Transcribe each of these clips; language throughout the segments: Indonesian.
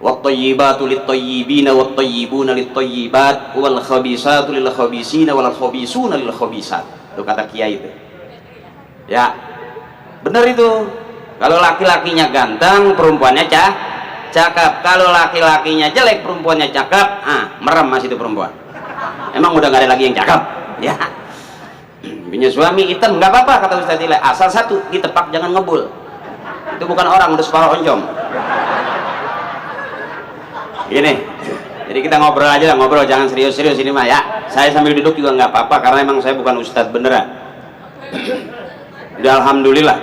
wat-thayyibatu lit-thayyibina wat-thayyibuna lit-thayyibat wal khabisatu lil khabisina wal khabisuna lil khabisat. Itu kata kiai itu. Ya, benar itu. Kalau laki-lakinya ganteng, perempuannya cakep. Kalau laki-lakinya jelek, perempuannya cakep, merem masih itu perempuan. Emang udah gak ada lagi yang cakep? Ya. Punya suami hitam nggak apa-apa kata Ustaz Ila, asal satu ditepak jangan ngebul. Itu bukan orang, udah separuh oncom. Gini, jadi kita ngobrol aja lah, ngobrol, jangan serius-serius ini mah ya. Saya sambil duduk juga nggak apa-apa karena emang saya bukan ustadz beneran. Udah alhamdulillah,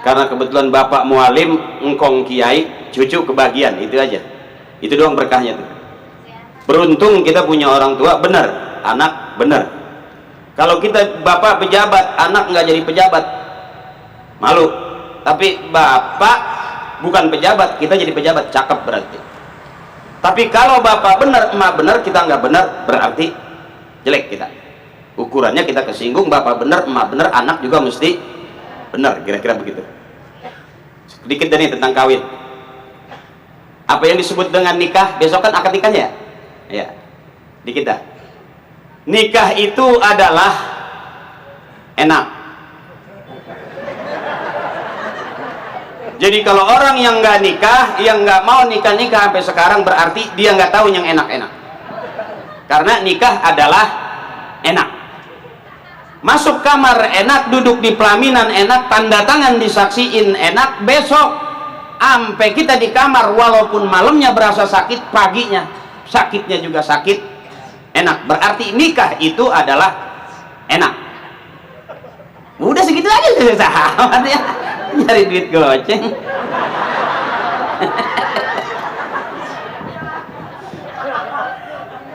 karena kebetulan bapak mualim, engkong kiai, cucu kebagian, itu aja. Itu doang berkahnya tuh. Beruntung kita punya orang tua bener, anak bener. Kalau kita bapak pejabat, anak nggak jadi pejabat, malu. Tapi bapak bukan pejabat, kita jadi pejabat, cakep berarti. Tapi kalau bapak benar, emak benar, kita nggak benar, berarti jelek kita. Ukurannya kita kesinggung, bapak benar, emak benar, anak juga mesti benar, kira-kira begitu. Sedikit nih tentang kawin. Apa yang disebut dengan nikah? Besok kan akad nikah ya? Ya, dikit dah. Nikah itu adalah enak. Jadi kalau orang yang nggak nikah, yang nggak mau nikah sampai sekarang, berarti dia nggak tahu yang enak-enak. Karena nikah adalah enak. Masuk kamar enak, duduk di pelaminan enak, tanda tangan disaksiin enak, besok sampai kita di kamar walaupun malamnya berasa sakit, paginya sakitnya juga sakit, enak. Berarti nikah itu adalah enak. Udah segitu aja sahabat ya. Nyari duit goceng.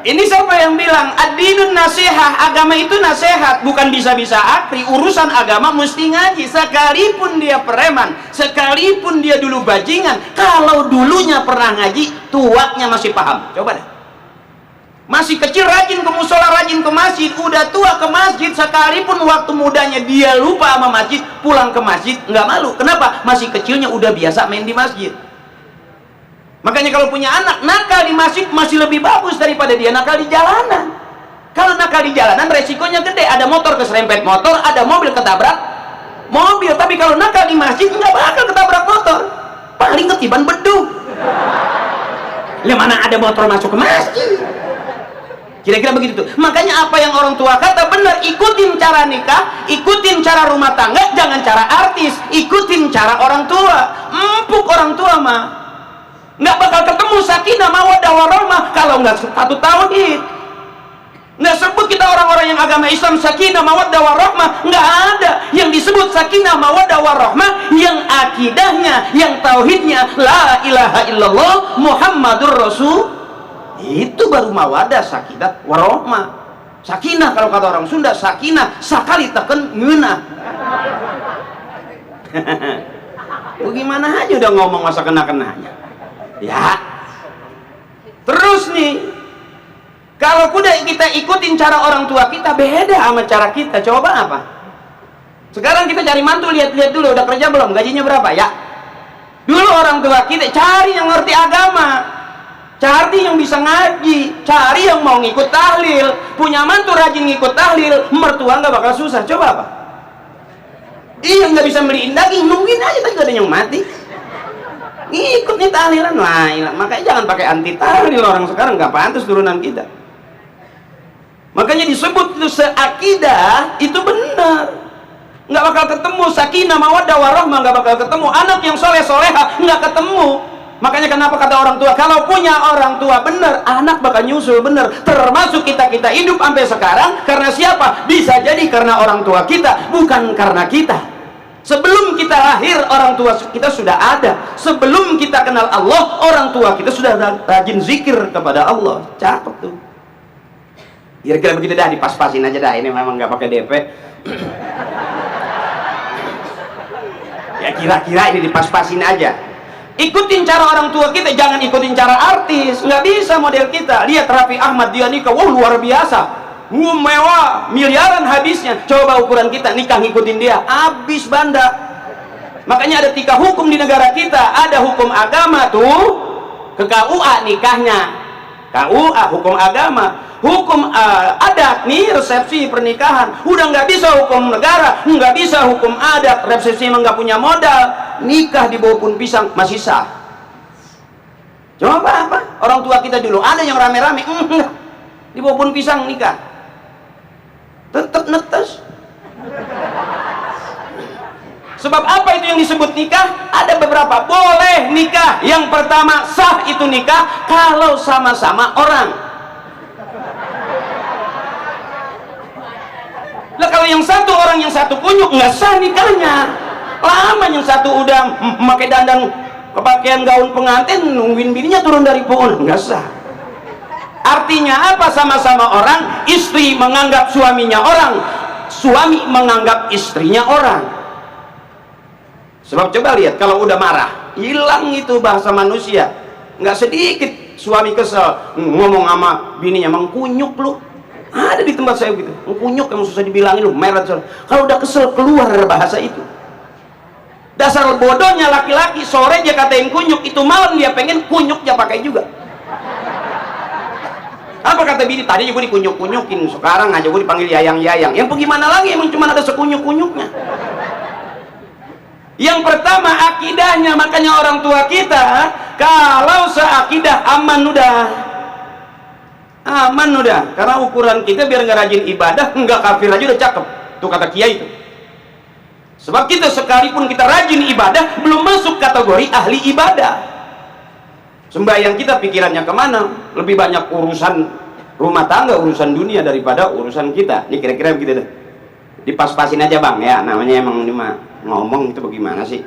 Ini siapa yang bilang ad-dinun nasihah, agama itu nasihat, bukan bisa-bisa akri. Urusan agama mesti ngaji, sekalipun dia preman, sekalipun dia dulu bajingan, kalau dulunya pernah ngaji, tuanya masih paham. Coba deh. Masih kecil rajin ke musola, rajin ke masjid, udah tua ke masjid, sekalipun waktu mudanya dia lupa sama masjid, pulang ke masjid nggak malu. Kenapa? Masih kecilnya udah biasa main di masjid. Makanya kalau punya anak nakal di masjid masih lebih bagus daripada dia nakal di jalanan. Kalau nakal di jalanan resikonya gede, ada motor keserempet motor, ada mobil ketabrak mobil. Tapi kalau nakal di masjid nggak bakal ketabrak motor, paling ketiban beduk. Ya mana ada motor masuk ke masjid. Kira-kira begitu tuh. Makanya apa yang orang tua kata benar, ikutin cara nikah, ikutin cara rumah tangga, jangan cara artis, ikutin cara orang tua. Empuk orang tua mah nggak bakal ketemu sakinah mawaddah warahmah kalau nggak satu tauhid. Nggak sebut kita orang-orang yang agama Islam sakinah mawaddah warahmah, nggak ada. Yang disebut sakinah mawaddah warahmah yang akidahnya, yang tauhidnya la ilaha illallah Muhammadur Rasul. Itu baru mawadah, sakinah, warohmah. Sakinah kalau kata orang Sunda, sakinah sakali teken ngeunah. Gimana aja udah ngomong masa kena-kenanya. Ya. Terus nih, kalau kuda kita ikutin cara orang tua kita, beda sama cara kita. Coba apa? Sekarang kita cari mantu, lihat-lihat dulu udah kerja belum, gajinya berapa ya. Dulu orang tua kita cari yang ngerti agama, cari yang bisa ngaji, cari yang mau ngikut tahlil. Punya mantu rajin ngikut tahlil, mertua nggak bakal susah. Coba apa? Iya, nggak bisa beliin daging, nungguin aja tadi ada yang mati. Ngikut nih tahlilan, lah. Makanya jangan pakai anti tahlil, orang sekarang nggak pantas turunan kita. Makanya disebut itu seakidah, itu benar. Nggak bakal ketemu sakinah mawaddah warahmah, nggak bakal ketemu. Anak yang soleh soleha nggak ketemu. Makanya kenapa kata orang tua, kalau punya orang tua benar, anak bakal nyusul benar. Termasuk kita hidup sampai sekarang karena siapa? Bisa jadi karena orang tua kita, bukan karena kita. Sebelum kita lahir, orang tua kita sudah ada. Sebelum kita kenal Allah, orang tua kita sudah rajin zikir kepada Allah. Cakep tuh. Kira-kira begitu dah, dipas-pasin aja dah. Ini memang nggak pakai DP. Ya kira-kira ini dipas-pasin aja. Ikutin cara orang tua kita, jangan ikutin cara artis. Nggak bisa model kita. Lihat Raffi Ahmad, dia nikah, wow luar biasa, mewah, miliaran habisnya. Coba ukuran kita, nikah ngikutin dia, habis banda. Makanya ada 3 hukum di negara kita. Ada hukum agama tuh, ke KUA nikahnya. KUA hukum agama, hukum adat nih resepsi pernikahan. Udah nggak bisa hukum negara, nggak bisa hukum adat. Resepsi emang nggak punya modal, nikah di bawah pohon pisang masih sah. Coba apa? Orang tua kita dulu ada yang rame-rame, di bawah pohon pisang nikah, tetap netes. Sebab apa itu yang disebut nikah? Ada beberapa. Boleh nikah. Yang pertama, sah itu nikah kalau sama-sama orang. Lah kalau yang satu orang, yang satu kunyuk, nggak sah nikahnya. Lama yang satu udah memakai dandan kepakaian gaun pengantin, nungguin bininya turun dari pohon, nggak sah. Artinya apa? Sama-sama orang. Istri menganggap suaminya orang, suami menganggap istrinya orang. Sebab coba lihat, kalau udah marah, hilang itu bahasa manusia. Nggak sedikit suami kesel, ngomong sama bininya, mengkunyuk lu. Ada di tempat saya gitu, mengkunyuk emang susah dibilangin lu, merah. Kalau udah kesel, keluar bahasa itu. Dasar bodohnya laki-laki, sore dia katain kunyuk, itu malam dia pengen kunyuknya pakai juga. Apa kata bini? Tadi gue dikunyuk-kunyukin, sekarang aja gue dipanggil yayang-yayang. Yang bagaimana lagi, emang cuma ada sekunyuk-kunyuknya. Yang pertama akidahnya. Makanya orang tua kita kalau seakidah aman udah, karena ukuran kita biar nggak rajin ibadah, nggak kafir aja udah cakep tuh kata kiai itu. Sebab kita sekalipun kita rajin ibadah belum masuk kategori ahli ibadah. Sembahyang kita pikirannya kemana? Lebih banyak urusan rumah tangga, urusan dunia daripada urusan kita. Ini kira-kira begitu deh. Dipas-pasin aja bang ya, namanya emang ini mah ngomong itu bagaimana sih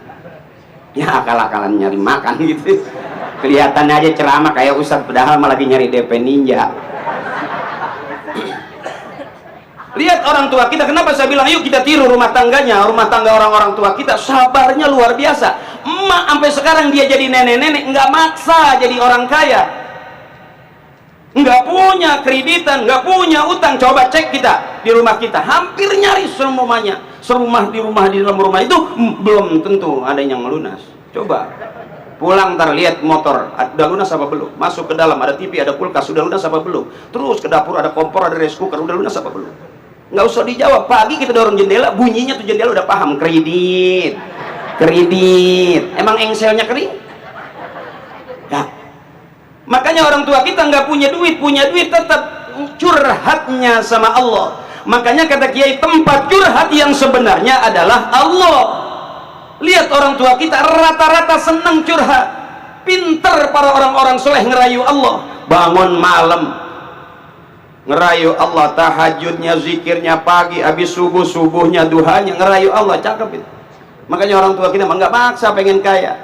ya, akal-akalan nyari makan gitu. Kelihatan aja ceramah kayak ustadz, padahal malah lagi nyari DP ninja. Lihat orang tua kita, kenapa saya bilang yuk kita tiru rumah tangganya, rumah tangga orang-orang tua kita. Sabarnya luar biasa. Emak sampai sekarang dia jadi nenek-nenek nggak maksa jadi orang kaya, nggak punya kreditan, nggak punya utang. Coba cek kita di rumah kita, hampir nyaris semuanya. Serumah di dalam rumah itu belum tentu ada yang lunas. Coba pulang ntar lihat motor udah lunas apa belum, masuk ke dalam ada TV, ada kulkas, sudah lunas apa belum, terus ke dapur ada kompor, ada rice cooker, udah lunas apa belum. Nggak usah dijawab. Pagi kita dorong jendela, bunyinya tuh jendela udah paham, kredit. Emang engselnya kering ya. Makanya orang tua kita nggak punya duit tetap curhatnya sama Allah. Makanya kata kiai, tempat curhat yang sebenarnya adalah Allah. Lihat orang tua kita rata-rata senang curhat. Pinter para orang-orang soleh ngerayu Allah. Bangun malam ngerayu Allah, tahajudnya, zikirnya pagi, habis subuhnya, duhanya ngerayu Allah, cakep itu. Makanya orang tua kita nggak maksa pengen kaya.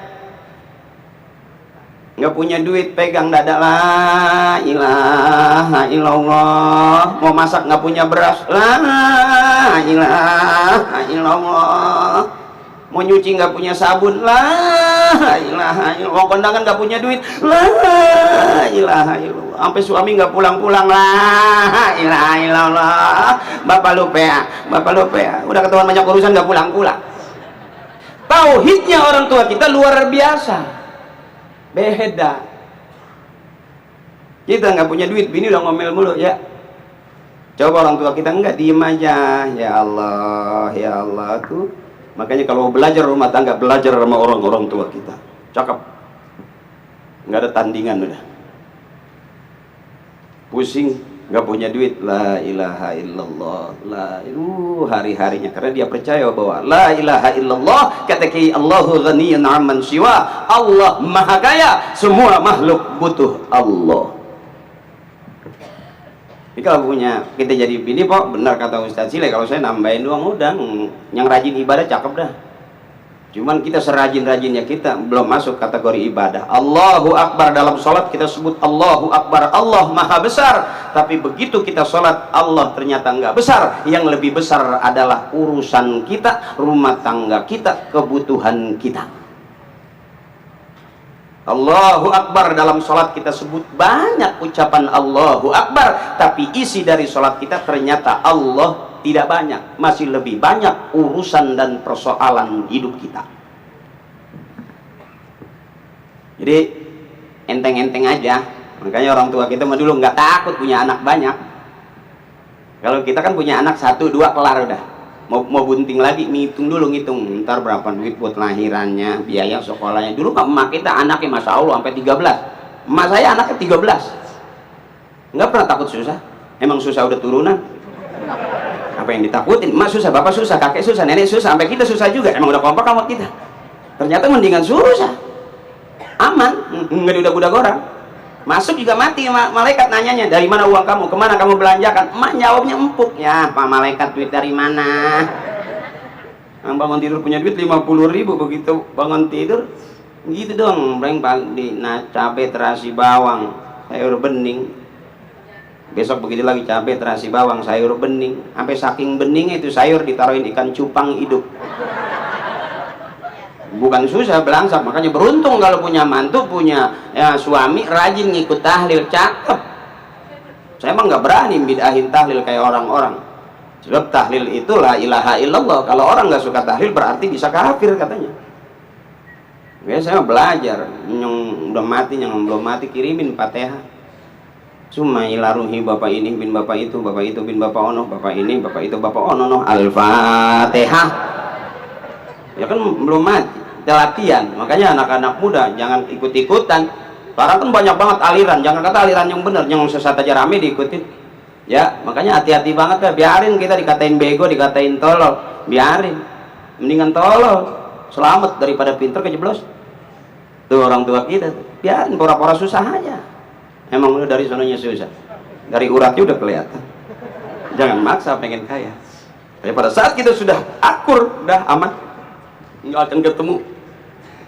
Nggak punya duit pegang dada, la ilaha illallah. Mau masak nggak punya beras, la ilaha illallah. Mau nyuci nggak punya sabun, la ilaha illallah. Mau kondangan nggak punya duit, la ilaha illallah. Sampai suami nggak pulang-pulang, la ilaha illallah. Bapak lupa ya, udah ketahuan banyak urusan nggak pulang-pulang. Tauhidnya orang tua kita luar biasa. Beda. Kita nggak punya duit, bini udah ngomel mulu ya. Coba orang tua kita enggak, diem aja. Ya Allah tuh. Makanya kalau belajar rumah tangga, belajar sama orang-orang tua kita. Cakep. Nggak ada tandingan udah. Pusing, nggak punya duit, la ilaha illallah, hari-harinya karena dia percaya bahwa la ilaha illallah, kata Kiai, Allahu ghaniyun 'amman siwa. Allah maha kaya, semua makhluk butuh Allah. Jadi kalau punya kita jadi bini, Pak, benar kata Ustaz Sile, kalau saya nambahin doang udah, yang rajin ibadah cakep dah. Cuman kita serajin-rajinnya kita belum masuk kategori ibadah. Allahu Akbar dalam sholat kita sebut Allahu Akbar, Allah maha besar. Tapi begitu kita sholat, Allah ternyata enggak besar. Yang lebih besar adalah urusan kita, rumah tangga kita, kebutuhan kita. Allahu Akbar dalam sholat kita sebut banyak ucapan Allahu Akbar, tapi isi dari sholat kita ternyata Allah tidak banyak, masih lebih banyak urusan dan persoalan hidup kita. Jadi enteng-enteng aja. Makanya orang tua kita mah dulu nggak takut punya anak banyak. Kalau kita kan punya anak 1, 2 kelar udah. Mau bunting lagi, ngitung dulu, ngitung ntar berapa duit buat lahirannya, biaya sekolahnya. Dulu emak kita anaknya masya Allah sampai 13. Emak saya anaknya 13. Nggak pernah takut susah. Emang susah udah turunan. Apa yang ditakutin? Emak susah, bapak susah, kakek susah, nenek susah, sampai kita susah juga. Emang udah kompak sama kita. Ternyata mendingan susah. Aman, nggak diudak-udak orang. Masuk juga mati, malaikat nanyanya, dari mana uang kamu, kemana kamu belanjakan? Emak jawabnya empuk, ya Pak Malaikat duit dari mana? Yang bangun tidur punya duit 50.000, begitu bangun tidur gitu dong, breng pagi, nah cabai terasi bawang, sayur bening. Besok begitu lagi cabai terasi bawang, sayur bening. Sampai saking beningnya itu sayur ditaruhin ikan cupang hidup. Bukan susah belangsak, makanya beruntung kalau punya mantu, punya ya, suami rajin ngikut tahlil, cakep. Saya emang nggak berani bidahin tahlil kayak orang-orang. Sebab tahlil itu la ilaha illallah. Kalau orang nggak suka tahlil berarti bisa kafir katanya. Ya saya belajar, yang udah mati, yang belum mati kirimin Fatihah. Cuma ilaruhi bapak ini bin bapak itu bin bapak ono, bapak ini bapak itu bapak ono, no Al-Fatihah. Ya kan belum mati. Kita latihan. Makanya anak-anak muda jangan ikut-ikutan. Sekarang kan banyak banget aliran, jangan kata aliran yang benar, yang sesat aja rame diikutin. Ya, makanya hati-hati banget ya. Biarin kita dikatain bego, dikatain tolol, biarin. Mendingan tolol, selamat daripada pinter kejeblos. Tuh orang tua kita, biarin pura-pura susah aja. Emang udah dari sononya susah. Dari uratnya udah kelihatan. Jangan maksa pengen kaya. Tapi pada saat kita sudah akur, udah aman, nggak akan ketemu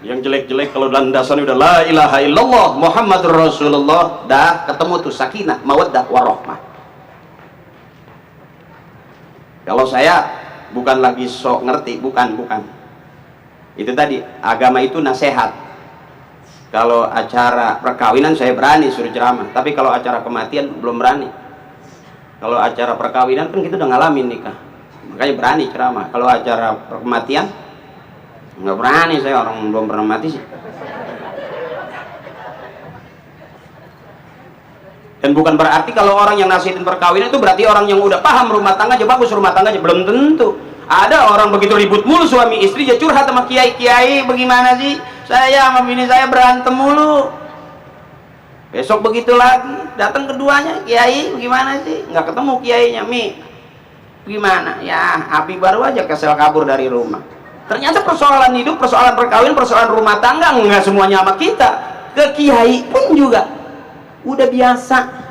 yang jelek-jelek. Kalau landasannya udah la ilaha illallah Muhammadur Rasulullah, dah ketemu tuh sakinah, mawaddah, warahmah. Kalau saya bukan lagi sok ngerti, bukan. Itu tadi, agama itu nasihat. Kalau acara perkawinan saya berani suruh ceramah, tapi kalau acara kematian belum berani. Kalau acara perkawinan kan kita udah ngalamin nikah, makanya berani ceramah. Kalau acara kematian nggak berani, saya orang belum pernah mati sih. Dan bukan berarti kalau orang yang nasihatin perkawinan itu berarti orang yang udah paham rumah tangga aja bagus, rumah tangga aja belum tentu. Ada orang begitu ribut mulu suami istri, dia curhat sama kiai, bagaimana sih saya sama bini saya berantem mulu. Besok begitu lagi, datang keduanya, kiai bagaimana sih, nggak ketemu kiainya, gimana ya, api baru aja kesel kabur dari rumah. Ternyata persoalan hidup, persoalan perkawinan, persoalan rumah tangga nggak semuanya sama kita. Ke kiai pun juga udah biasa.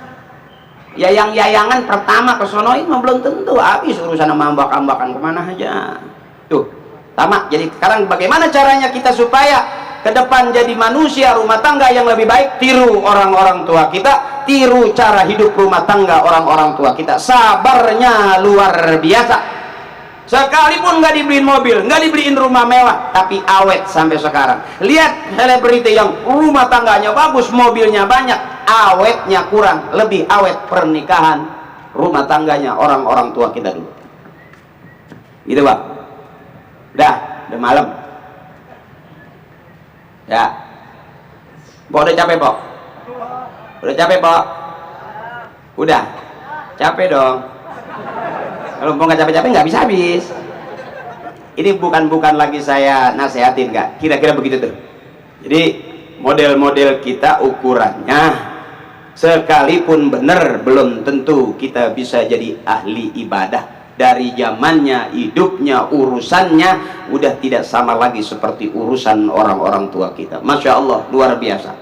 Yayang-yayangan pertama ke sonoin mah belum tentu habis urusan sama ambak-ambakan kemana aja. Tuh, tamak. Jadi sekarang bagaimana caranya kita supaya ke depan jadi manusia rumah tangga yang lebih baik? Tiru orang-orang tua kita, tiru cara hidup rumah tangga orang-orang tua kita. Sabarnya luar biasa. Sekalipun nggak dibeliin mobil, nggak dibeliin rumah mewah, tapi awet sampai sekarang. Lihat selebriti yang rumah tangganya bagus, mobilnya banyak, awetnya kurang. Lebih awet pernikahan rumah tangganya orang-orang tua kita dulu. Gitu Pak. Udah malam. Ya. Pok udah capek Pok? Udah capek Pok? Udah. Capek dong. Kalau mau nggak capek-capek nggak bisa habis. Ini bukan lagi saya nasehatin, nggak. Kira-kira begitu tuh. Jadi model-model kita ukurannya, sekalipun benar belum tentu kita bisa jadi ahli ibadah. Dari zamannya, hidupnya, urusannya udah tidak sama lagi seperti urusan orang-orang tua kita. Masya Allah, luar biasa.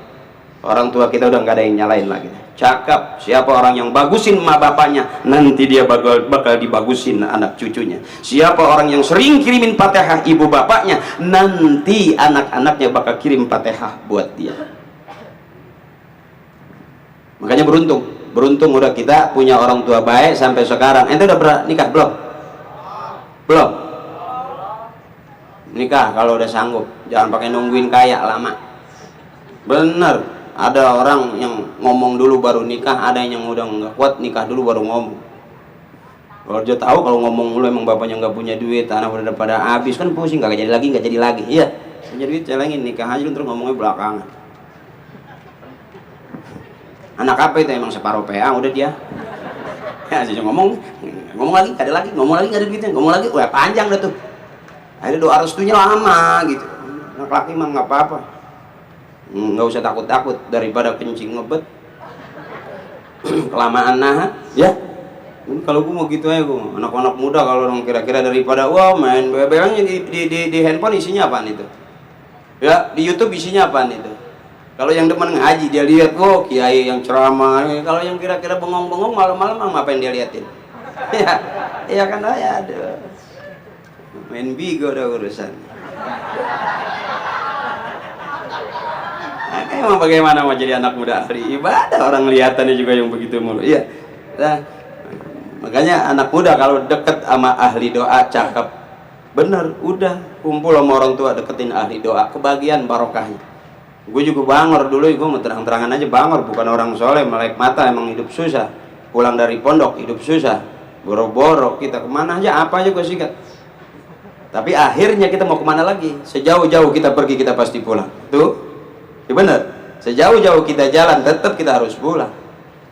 Orang tua kita udah nggak ada yang nyalain lagi. Cakap, siapa orang yang bagusin emak bapaknya, nanti dia bakal dibagusin anak cucunya. Siapa orang yang sering kirimin Fatihah ibu bapaknya, nanti anak-anaknya bakal kirim Fatihah buat dia. Makanya beruntung udah kita punya orang tua baik sampai sekarang. Ente udah nikah belum? Belum? Nikah kalau udah sanggup, jangan pakai nungguin kaya lama. Bener. Ada orang yang ngomong dulu baru nikah, ada yang udah nggak kuat nikah dulu baru ngomong. Kalau dia tahu kalau ngomong lu emang bapaknya nggak punya duit, anak udah pada habis, kan pusing, nggak jadi lagi. Iya, punya duit celengin nikah aja lu terus ngomongnya belakangan. Anak apa itu? Emang separuh PA udah dia. Ya, saya ngomong lagi, ada lagi, ngomong lagi nggak ada duitnya, ngomong lagi, wah panjang dah tuh. Akhirnya doa restunya lama gitu. Anak laki mah nggak apa-apa, nggak usah takut-takut daripada kencing ngebet. Kelamaan nah, ya. Kalau gue mau gitu aja gue, anak-anak muda kalau dong kira-kira daripada wah main BBM di handphone isinya apaan itu? Ya di YouTube isinya apaan itu? Kalau yang demen ngaji dia lihat, oh kiai yang ceramah. Kalau yang kira-kira bengong-bengong malam-malam ngapain dia liatin? Ya, ya kan ya ada. Main bigo udah urusan. Nah, emang bagaimana mau jadi anak muda ahli ibadah orang lihatannya juga yang begitu mulu. Iya. Nah, makanya anak muda kalau deket sama ahli doa cakep, bener, udah kumpul sama orang tua deketin ahli doa, kebagian barokahnya. Gue juga bangor dulu, gue mau terang-terangan aja bangor, bukan orang soleh, melek mata, emang hidup susah. Pulang dari pondok hidup susah, boro-boro kita kemana aja, apa aja gue sikat. Tapi akhirnya kita mau kemana lagi? Sejauh-jauh kita pergi kita pasti pulang. Tuh, ya bener. Sejauh-jauh kita jalan tetap kita harus pulang.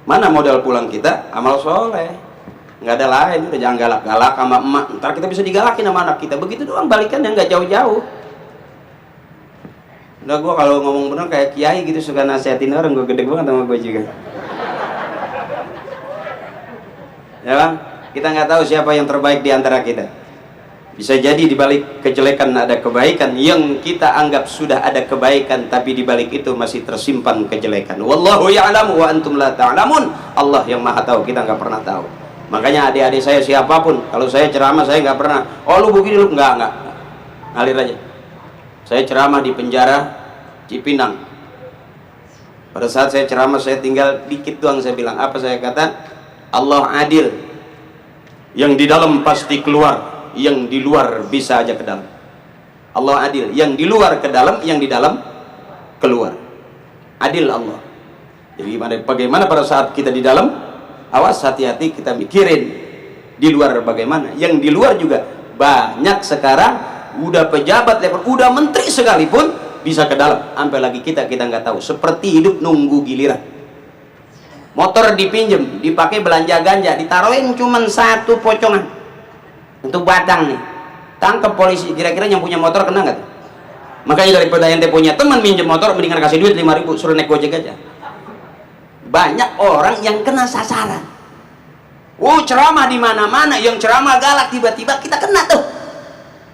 Mana modal pulang kita? Amal soleh. Nggak ada lain, udah jangan galak-galak sama emak. Ntar kita bisa digalakin sama anak kita. Begitu doang balikan yang nggak jauh-jauh. Udah gue kalau ngomong bener kayak kiai gitu suka nasihatin orang, gue gede banget sama gue juga. Ya bang, kita nggak tahu siapa yang terbaik di antara kita. Bisa jadi di balik kejelekan ada kebaikan, yang kita anggap sudah ada kebaikan, tapi di balik itu masih tersimpan kejelekan. Wallahu ya'lamu wa antum la ta'lamun. Allah yang maha tahu, kita nggak pernah tahu. Makanya adik-adik saya siapapun, kalau saya ceramah saya nggak pernah, oh lu begini lu, nggak, ngalir aja. Saya ceramah di penjara Cipinang. Pada saat saya ceramah saya tinggal dikit doang, saya bilang apa, saya kata Allah adil, yang di dalam pasti keluar, yang di luar bisa aja ke dalam. Allah adil, yang di luar ke dalam, yang di dalam keluar. Adil Allah. Jadi bagaimana pada saat kita di dalam, awas hati-hati kita mikirin di luar bagaimana. Yang di luar juga banyak sekarang, udah pejabat level, udah menteri sekalipun bisa ke dalam. Sampai lagi kita nggak tahu. Seperti hidup nunggu giliran. Motor dipinjem, dipakai belanja ganja, ditaruhin cuman satu pocongan untuk batang nih, tangkap polisi. Kira-kira yang punya motor kena nggak tuh? Makanya daripada ente punya teman minjem motor, mendingan kasih duit 5.000 suruh naik gojek aja. Banyak orang yang kena sasaran. Ceramah di mana-mana, yang ceramah galak, tiba-tiba kita kena tuh,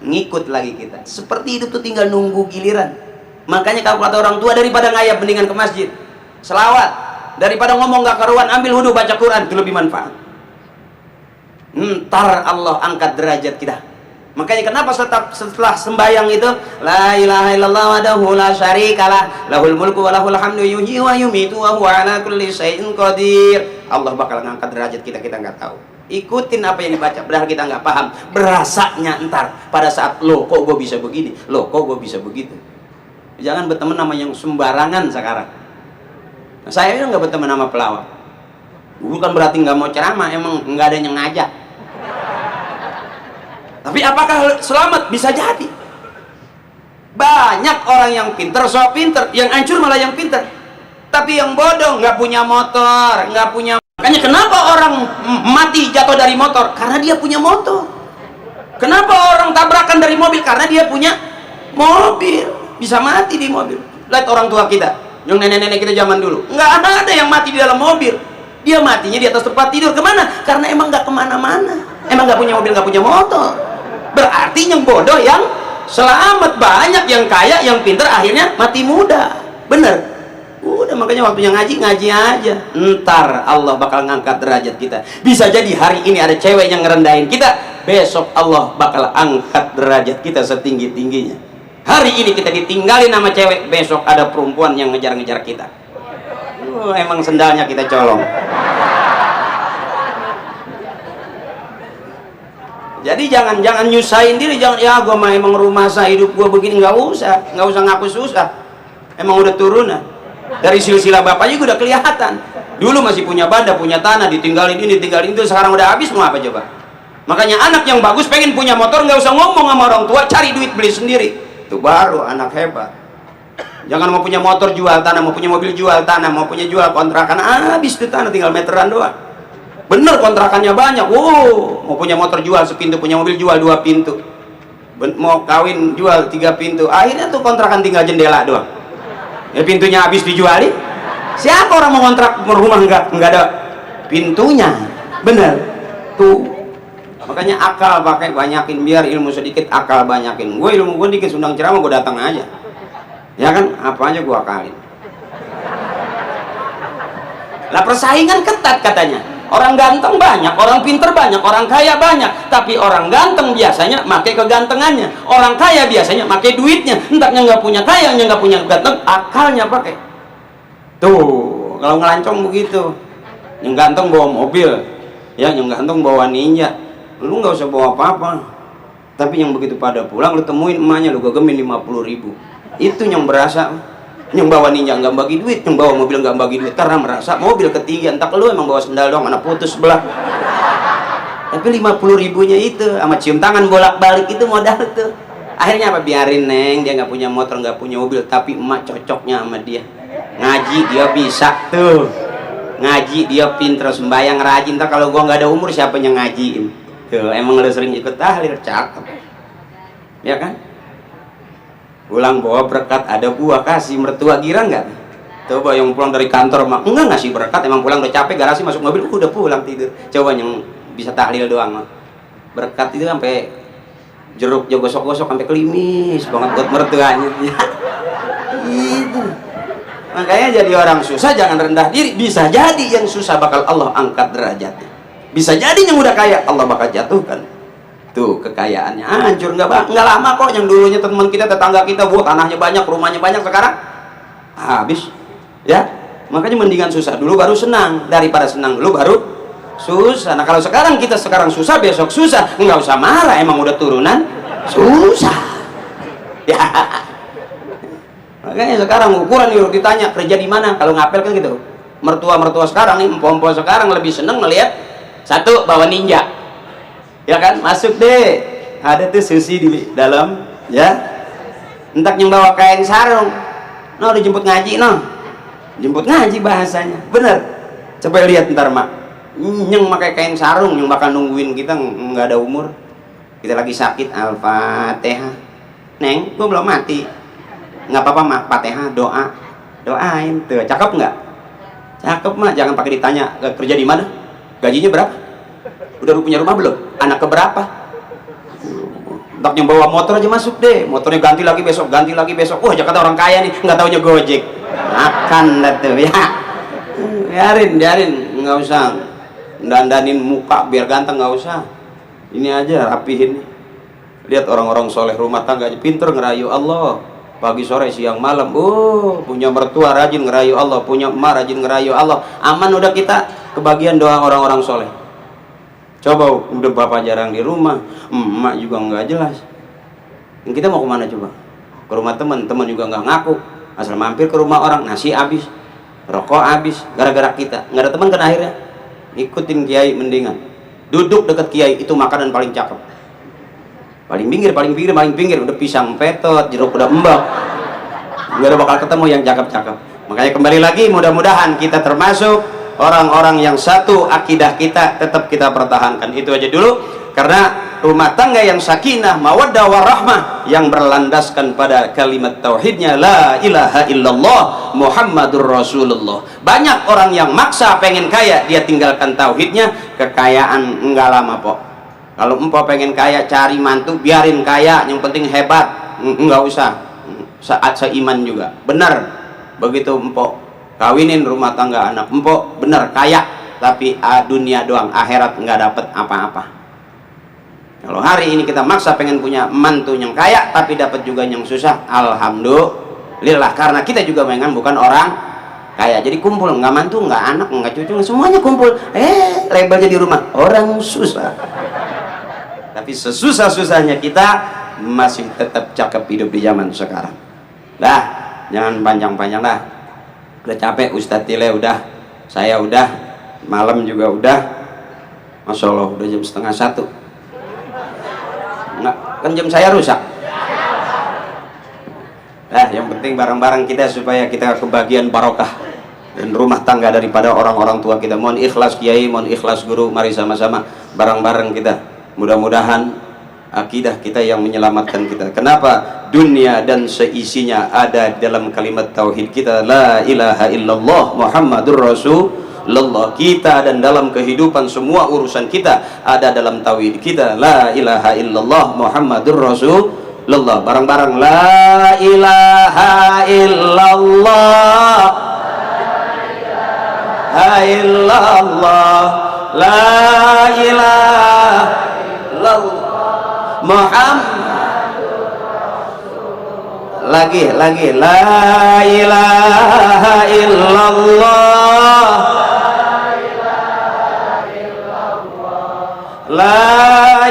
ngikut lagi kita. Seperti hidup tuh tinggal nunggu giliran. Makanya kalau kata orang tua, daripada ngayap mendingan ke masjid selawat, daripada ngomong gak karuan ambil wudhu baca Quran, itu lebih manfaat. Ntar Allah angkat derajat kita. Makanya kenapa setelah sembahyang itu la ilaha illallah wahdahu la syarikalah lahul mulku wa lahul hamdu yuhyi wa yumitu wa huwa ala kulli syai'in qadir. Allah bakal ngangkat derajat kita nggak tahu. Ikutin apa yang dibaca, padahal kita nggak paham. Berasanya ntar pada saat loh kok gue bisa begini, loh kok gue bisa begitu. Jangan berteman sama yang sembarangan sekarang. Nah, saya nggak berteman sama pelawak. Bukan berarti nggak mau ceramah, emang nggak ada yang ngajak. Tapi apakah selamat? Bisa jadi. Banyak orang yang pinter, so pinter, yang hancur malah yang pinter. Tapi yang bodoh nggak punya motor, nggak punya. Makanya kenapa orang mati jatuh dari motor? Karena dia punya motor. Kenapa orang tabrakan dari mobil? Karena dia punya mobil. Bisa mati di mobil. Lihat orang tua kita, yang nenek-nenek kita zaman dulu, nggak ada yang mati di dalam mobil. Dia matinya di atas tempat tidur. Kemana? Karena emang nggak kemana-mana. Emang nggak punya mobil, nggak punya motor. Berarti yang bodoh yang selamat. Banyak yang kaya, yang pinter akhirnya mati muda. Bener? Udah, makanya waktunya ngaji aja. Ntar Allah bakal ngangkat derajat kita. Bisa jadi hari ini ada cewek yang ngerendahin kita, besok Allah bakal angkat derajat kita setinggi-tingginya. Hari ini kita ditinggalin sama cewek, besok ada perempuan yang ngejar-ngejar kita. Emang sendalnya kita colong. Jadi jangan nyusahin diri, jangan ya gue mah emang rumah saya hidup gue begini, nggak usah ngaku susah. Emang udah turunan. Dari silsilah bapaknya gue udah kelihatan. Dulu masih punya banda, punya tanah, ditinggalin ini, ditinggalin itu, sekarang udah habis, mau apa coba? Makanya anak yang bagus pengen punya motor, nggak usah ngomong sama orang tua, cari duit beli sendiri. Itu baru anak hebat. Jangan mau punya motor jual tanah, mau punya mobil jual tanah, mau punya jual kontrakan, habis itu tanah tinggal meteran doang. Bener kontrakannya banyak. Wow, mau punya motor jual sepintu, punya mobil jual 2 pintu. Mau kawin jual 3 pintu. Akhirnya tuh kontrakan tinggal jendela doang. Ya pintunya habis dijualin. Siapa orang mau kontrak rumah enggak ada pintunya. Bener. Tuh. Makanya akal pakai banyakin, biar ilmu sedikit akal banyakin. Gue ilmu gue dikit, undang ceramah gue datang aja. Ya kan, apa aja gue akalin. Lah persaingan ketat katanya. Orang ganteng banyak, orang pinter banyak, orang kaya banyak. Tapi orang ganteng biasanya pakai kegantengannya. Orang kaya biasanya pakai duitnya. Entahnya nggak punya kaya, nggak punya ganteng, akalnya pakai. Tuh, kalau ngelancong begitu. Yang ganteng bawa mobil, ya, yang ganteng bawa ninja. Lu nggak usah bawa apa-apa. Tapi yang begitu pada pulang, lu temuin emaknya, lu gegemin 50.000. Itu yang berasa. Yang bawa ninja nggak bagi duit, yang bawa mobil nggak bagi duit karena merasa mobil ketiga. Entah lu emang bawa sendal doang, mana putus sebelah. Tapi 50.000-nya itu sama cium tangan bolak-balik itu modal tuh. Akhirnya apa? Biarin neng, dia nggak punya motor, nggak punya mobil, tapi emak cocoknya sama dia. Ngaji dia bisa tuh, ngaji dia pinter, sembahyang rajin. Ntar kalau gua nggak ada umur siapa yang ngajiin? Tuh emang lu sering ikut tahlil, cakep, ya kan? Pulang bawa berkat, ada buah, kasih mertua girang nggak? Coba yang pulang dari kantor mah enggak ngasih berkat, emang pulang udah capek, garasi masuk mobil udah pulang tidur. Coba yang bisa tahlil doang mah berkat itu sampai jeruk jo gosok-gosok sampai kelimis banget buat mertuanya. Itu makanya jadi orang susah jangan rendah diri. Bisa jadi yang susah bakal Allah angkat derajatnya, bisa jadi yang udah kaya Allah bakal jatuhkan tuh kekayaannya, hancur. Nggak lama kok. Yang dulunya teman kita, tetangga kita, buat tanahnya banyak, rumahnya banyak, sekarang habis ya. Makanya mendingan susah dulu baru senang, daripada senang dulu baru susah. Nah kalau sekarang kita sekarang susah, besok susah, nggak usah marah, emang udah turunan susah ya. Makanya sekarang ukuran yuk ditanya kerja di mana, kalau ngapel kan gitu. Mertua sekarang nih, empom-empom sekarang lebih seneng ngelihat satu bawa ninja, ya kan, masuk deh, ada tuh sushi di dalam, ya, entak yang bawa kain sarung, no dijemput ngaji, no jemput ngaji bahasanya, bener. Coba lihat ntar mak, yang pakai kain sarung, yang bakal nungguin kita nggak ada umur, kita lagi sakit, Al-Fatihah, neng, gua belum mati, nggak apa-apa mak, Fatihah, doain, tuh, cakep nggak? Cakep mak, jangan pakai ditanya kerja di mana, gajinya berapa, udah punya rumah belum, anak keberapa. Entak yang bawa motor aja masuk deh, motornya ganti lagi besok, wah Jakarta orang kaya nih, nggak taunya Gojek, makan dah tuh ya. Biarin, nggak usah dandanin muka biar ganteng, nggak usah, ini aja rapihin. Lihat orang-orang soleh rumah tangganya pinter ngerayu Allah, pagi sore siang malam, punya mertua rajin ngerayu Allah, punya emak rajin ngerayu Allah, aman udah kita, kebagian doa orang-orang soleh. Coba udah bapak jarang di rumah, emak juga nggak jelas, kita mau kemana coba? Ke rumah teman juga nggak ngaku, asal mampir ke rumah orang, nasi habis, rokok habis, gara-gara kita nggak ada teman kan. Akhirnya ikutin kiai, mendingan duduk dekat kiai, itu makanan paling cakep, paling pinggir, udah pisang petot, jeruk udah embak, nggak ada bakal ketemu yang cakep-cakep. Makanya kembali lagi, mudah-mudahan kita termasuk orang-orang yang satu akidah kita tetap kita pertahankan. Itu aja dulu, karena rumah tangga yang sakinah, mawaddah warahmah, yang berlandaskan pada kalimat tauhidnya la ilaha illallah Muhammadur Rasulullah. Banyak orang yang maksa pengen kaya, dia tinggalkan tauhidnya, kekayaan enggak lama pok. Kalau empok pengen kaya, cari mantu, biarin kaya, yang penting hebat, enggak usah saat seiman juga, benar. Begitu empok kawinin rumah tangga anak empok, bener kaya, tapi dunia doang, akhirat nggak dapet apa-apa. Kalau hari ini kita maksa pengen punya mantu yang kaya tapi dapat juga yang susah, alhamdulillah, karena kita juga memang bukan orang kaya. Jadi kumpul, nggak mantu, nggak anak, nggak cucu, semuanya kumpul, labelnya di rumah orang susah. Tapi sesusah-susahnya kita masih tetap cakep hidup di zaman sekarang. Dah, jangan panjang-panjang dah. Udah capek Ustadz Tile, udah, saya udah, malam juga udah, Masya Allah udah jam 12:30. Enggak, kan jam saya rusak. Nah, yang penting barang-barang kita supaya kita kebagian barokah dan rumah tangga daripada orang-orang tua kita. Mohon ikhlas kiai, mohon ikhlas guru, mari sama-sama bareng-bareng kita. Mudah-mudahan akidah kita yang menyelamatkan kita. Kenapa? Dunia dan seisinya ada dalam kalimat tauhid kita, la ilaha illallah Muhammadur Rasulullah. Kita dan dalam kehidupan semua urusan kita ada dalam tauhid kita, la ilaha illallah Muhammadur Rasulullah. Bareng-bareng, la ilaha illallah, la illallah, la ilaha illallah Muhammad. Lagi, la ilaha illallah, la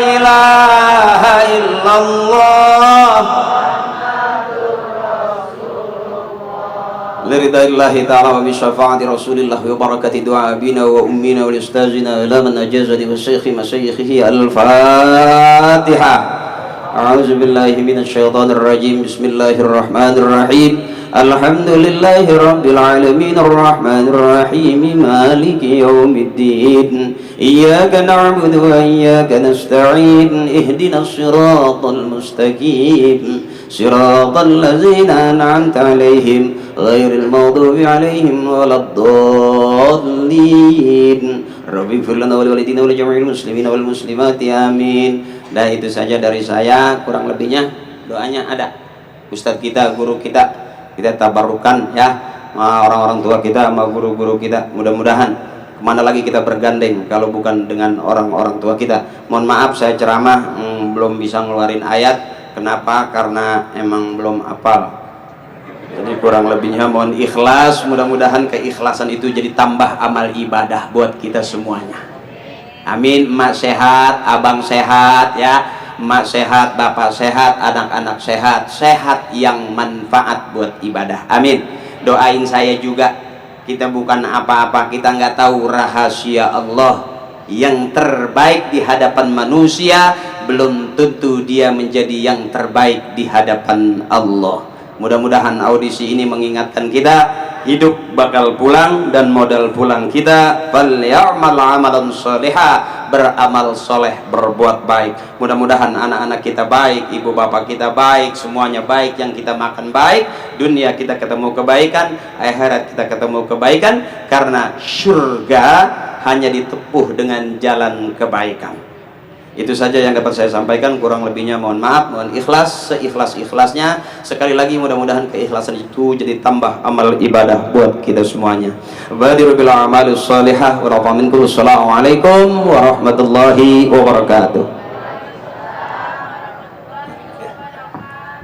ilaha illallah liridaillahi ta'ala wa bisyafaati rasulillah wa barakati du'a abina wa ummina wa ustazina ila man ajazani wa syekhi masyayikhihi al-fatihah. A'udzu billahi minasyaitonir rajim. Bismillahirrahmanirrahim. Alhamdulillahi rabbil alamin arrahmanir rahim maliki yaumiddin. Iyyaka na'budu wa iyyaka nasta'in. Ihdinas siratal mustaqim. Siratal ladzina an'amta 'alaihim ghairil maghdubi 'alaihim waladdallin. Rabbi ighfir lana wa liwalidina wa lijami'il muslimina wal muslimati amin. Nah, itu saja dari saya, kurang lebihnya doanya ada. Ustadz kita, guru kita, kita tabarukan ya, orang-orang tua kita sama guru-guru kita. Mudah-mudahan kemana lagi kita bergandeng kalau bukan dengan orang-orang tua kita. Mohon maaf saya ceramah belum bisa ngeluarin ayat. Kenapa? Karena emang belum hafal. Jadi kurang lebihnya mohon ikhlas. Mudah-mudahan keikhlasan itu jadi tambah amal ibadah buat kita semuanya. Amin. Emak sehat, abang sehat ya. Emak sehat, bapak sehat, anak-anak sehat. Sehat yang manfaat buat ibadah. Amin. Doain saya juga. Kita bukan apa-apa, kita nggak tahu rahasia Allah yang terbaik di hadapan manusia, belum tentu dia menjadi yang terbaik di hadapan Allah. Mudah-mudahan audisi ini mengingatkan kita, hidup bakal pulang dan modal pulang kita falyamal amalan sholiha, beramal soleh, berbuat baik. Mudah-mudahan anak-anak kita baik, ibu bapak kita baik, semuanya baik, yang kita makan baik, dunia kita ketemu kebaikan, akhirat kita ketemu kebaikan, karena surga hanya ditepuh dengan jalan kebaikan. Itu saja yang dapat saya sampaikan, kurang lebihnya mohon maaf, mohon ikhlas, seikhlas-ikhlasnya. Sekali lagi mudah-mudahan keikhlasan itu jadi tambah amal ibadah buat kita semuanya. Badiru bil a'malis shalihah wa rafa minkum. Assalamualaikum warahmatullahi wabarakatuh.